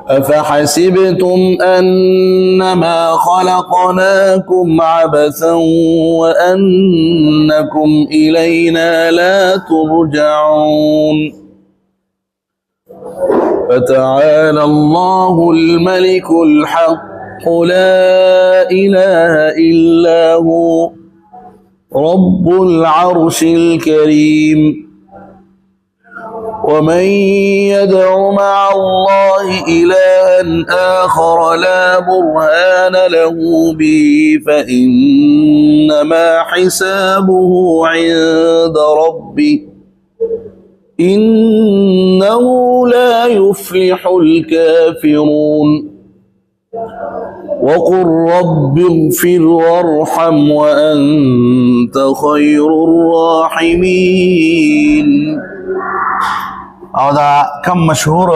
أفحسبتم أنما خلقناكم عبثا وأنكم إلينا لا ترجعون فتعالى الله الملك الحق لا إله إلا هو رب العرش الكريم ومن يدع مع الله إلها آخر لا برهان له به فإنما حسابه عند ربه إنه لا يفلح الكافرون وقل رب اغفر وارحم وأنت خير الراحمين. هذا كم مشهور